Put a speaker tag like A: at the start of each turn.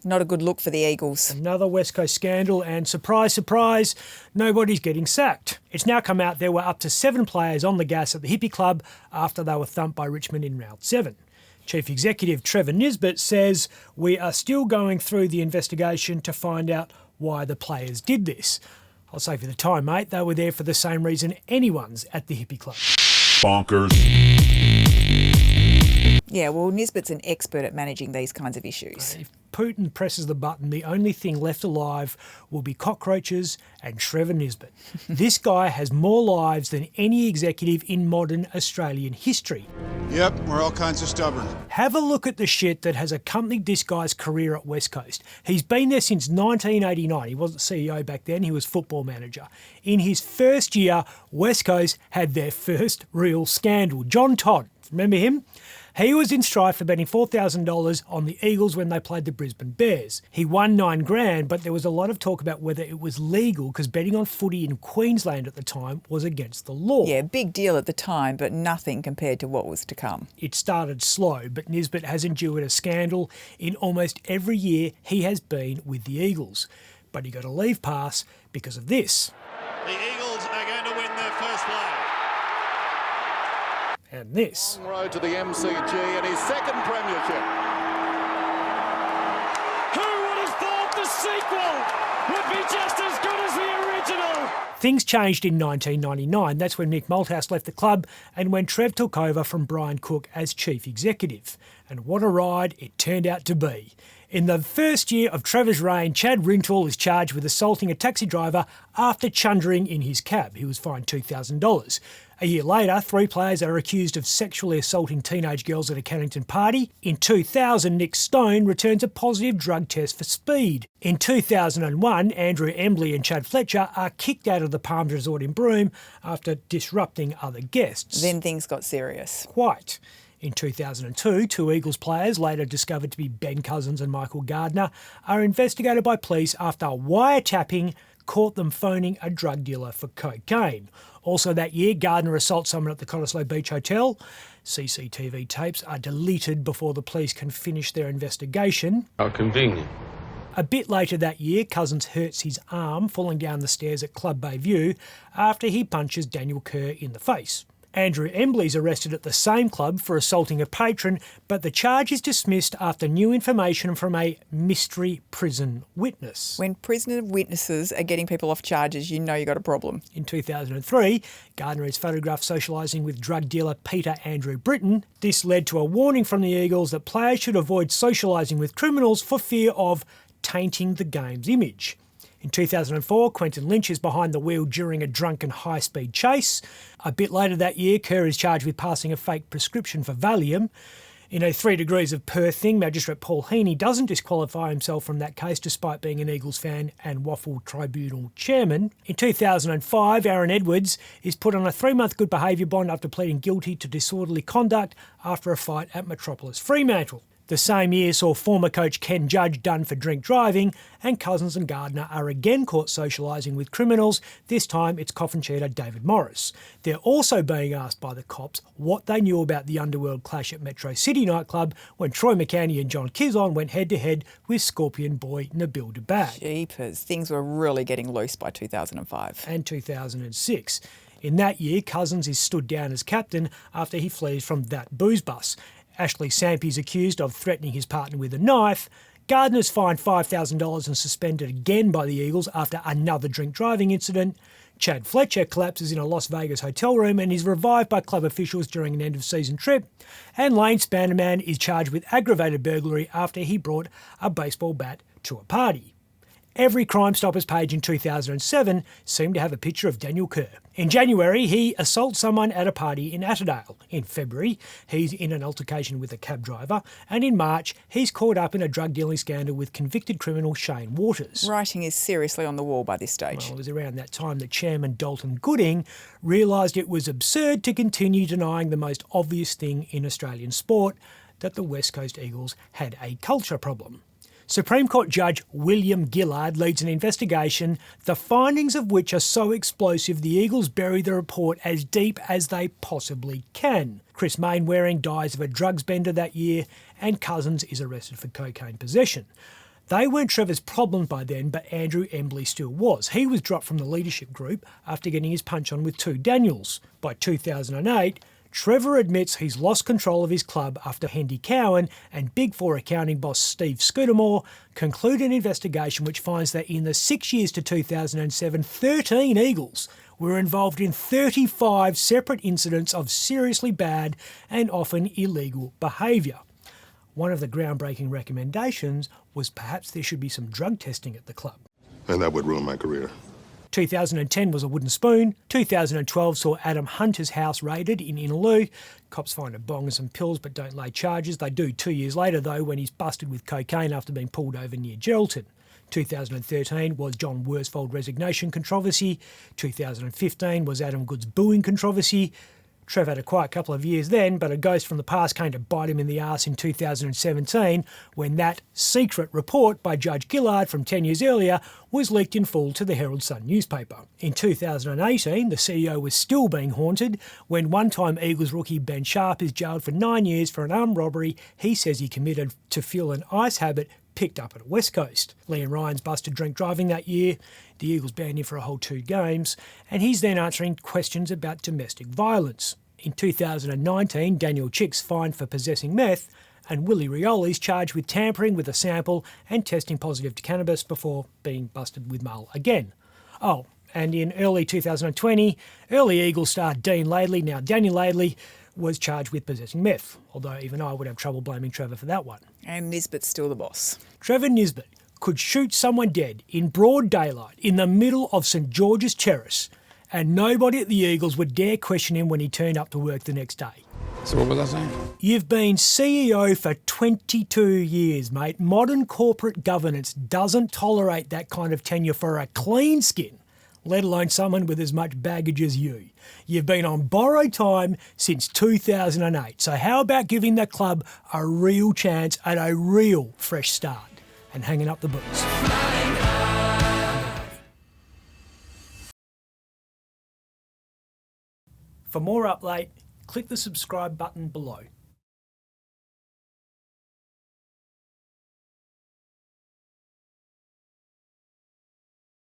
A: Not a good look for the Eagles.
B: Another West Coast scandal, and surprise, surprise, nobody's getting sacked. It's now come out there were up to 7 players on the gas at the Hippie Club after they were thumped by Richmond in round 7. Chief Executive Trevor Nisbett says, "We are still going through the investigation to find out why the players did this." I'll say for the time, mate, they were there for the same reason anyone's at the Hippie Club.
C: Bonkers.
A: Yeah, well, Nisbett's an expert at managing these kinds of issues.
B: If Putin presses the button, the only thing left alive will be cockroaches and Trevor Nisbett. This guy has more lives than any executive in modern Australian history.
D: Yep, we're all kinds of stubborn.
B: Have a look at the shit that has accompanied this guy's career at West Coast. He's been there since 1989. He wasn't CEO back then, he was football manager. In his first year, West Coast had their first real scandal. John Todd, remember him? He was in strife for betting $4,000 on the Eagles when they played the Brisbane Bears. He won $9,000, but there was a lot of talk about whether it was legal because betting on footy in Queensland at the time was against the law.
A: Yeah, big deal at the time, but nothing compared to what was to come.
B: It started slow, but Nisbett has endured a scandal in almost every year he has been with the Eagles. But he got a leave pass because of this.
E: The Eagles are going to win their first play.
B: And this.
F: Long road to the MCG and his second premiership.
G: Who would have thought the sequel would be just as good as the original?
B: Things changed in 1999. That's when Mick Malthouse left the club and when Trev took over from Brian Cook as chief executive. And what a ride it turned out to be. In the first year of Trevor's reign, Chad Rintoul is charged with assaulting a taxi driver after chundering in his cab. He was fined $2,000. A year later, 3 players are accused of sexually assaulting teenage girls at a Cannington party. In 2000, Nick Stone returns a positive drug test for speed. In 2001, Andrew Embley and Chad Fletcher are kicked out of the Palms Resort in Broome after disrupting other guests.
A: Then things got serious.
B: Quite. In 2002, 2 Eagles players, later discovered to be Ben Cousins and Michael Gardner, are investigated by police after wiretapping caught them phoning a drug dealer for cocaine. Also that year, Gardner assaults someone at the Cottesloe Beach Hotel. CCTV tapes are deleted before the police can finish their investigation.
H: How convenient.
B: A bit later that year, Cousins hurts his arm falling down the stairs at Club Bayview after he punches Daniel Kerr in the face. Andrew Embley's arrested at the same club for assaulting a patron, but the charge is dismissed after new information from a mystery prison witness.
A: When prisoner witnesses are getting people off charges, you know you got a problem.
B: In 2003, Gardner is photographed socialising with drug dealer Peter Andrew Britton. This led to a warning from the Eagles that players should avoid socialising with criminals for fear of tainting the game's image. In 2004, Quentin Lynch is behind the wheel during a drunken high-speed chase. A bit later that year, Kerr is charged with passing a fake prescription for Valium. In a 3 Degrees of Perth thing, Magistrate Paul Heaney doesn't disqualify himself from that case despite being an Eagles fan and Waffle Tribunal chairman. In 2005, Aaron Edwards is put on a 3-month good behaviour bond after pleading guilty to disorderly conduct after a fight at Metropolis Fremantle. The same year saw former coach Ken Judge done for drink driving, and Cousins and Gardner are again caught socialising with criminals. This time it's coffin cheater David Morris. They're also being asked by the cops what they knew about the underworld clash at Metro City nightclub when Troy McCanny and John Kizon went head-to-head with Scorpion boy Nabil Debag.
A: Jeepers, things were really getting loose by 2005.
B: And 2006. In that year, Cousins is stood down as captain after he flees from that booze bus. Ashley Sampi is accused of threatening his partner with a knife. Gardner's fined $5,000 and suspended again by the Eagles after another drink driving incident. Chad Fletcher collapses in a Las Vegas hotel room and is revived by club officials during an end-of-season trip. And Lane Spanderman is charged with aggravated burglary after he brought a baseball bat to a party. Every Crime Stoppers page in 2007 seemed to have a picture of Daniel Kerr. In January, he assaults someone at a party in Atterdale. In February, he's in an altercation with a cab driver. And in March, he's caught up in a drug dealing scandal with convicted criminal Shane Waters.
A: Writing is seriously on the wall by this stage.
B: Well, it was around that time that Chairman Dalton Gooding realised it was absurd to continue denying the most obvious thing in Australian sport, that the West Coast Eagles had a culture problem. Supreme Court Judge William Gillard leads an investigation, the findings of which are so explosive the Eagles bury the report as deep as they possibly can. Chris Mainwaring dies of a drugs bender that year, and Cousins is arrested for cocaine possession. They weren't Trevor's problem by then, but Andrew Embley still was. He was dropped from the leadership group after getting his punch on with 2 Daniels. By 2008, Trevor admits he's lost control of his club after Hendy Cowan and Big Four accounting boss Steve Scudamore conclude an investigation which finds that in the 6 years to 2007, 13 Eagles were involved in 35 separate incidents of seriously bad and often illegal behaviour. One of the groundbreaking recommendations was perhaps there should be some drug testing at the club.
C: And that would ruin my career.
B: 2010 was a wooden spoon. 2012 saw Adam Hunter's house raided in Innaloo. Cops find a bong and some pills but don't lay charges. They do 2 years later, though, when he's busted with cocaine after being pulled over near Geraldton. 2013 was John Worsfold resignation controversy. 2015 was Adam Good's booing controversy. Trev had a quiet couple of years then, but a ghost from the past came to bite him in the arse in 2017 when that secret report by Judge Gillard from 10 years earlier was leaked in full to the Herald Sun newspaper. In 2018, the CEO was still being haunted when one-time Eagles rookie Ben Sharp is jailed for 9 years for an armed robbery he says he committed to fuel an ice habit picked up at West Coast. Liam Ryan's busted drink driving that year. The Eagles banned him for a whole 2 games, and he's then answering questions about domestic violence. In 2019, Daniel Chick's fined for possessing meth, and Willie Rioli's charged with tampering with a sample and testing positive to cannabis before being busted with mull again. Oh, and in early 2020, early Eagles star Dean Laidley, now Daniel Laidley, was charged with possessing meth, although even I would have trouble blaming Trevor for that one.
A: And Nisbett's still the boss.
B: Trevor Nisbett could shoot someone dead in broad daylight in the middle of St George's Terrace, and nobody at the Eagles would dare question him when he turned up to work the next day.
C: So what was I saying?
B: You've been CEO for 22 years, mate. Modern corporate governance doesn't tolerate that kind of tenure for a clean skin, let alone someone with as much baggage as you. You've been on borrowed time since 2008, so how about giving the club a real chance at a real fresh start and hanging up the boots? For more Up Late, click the subscribe button below.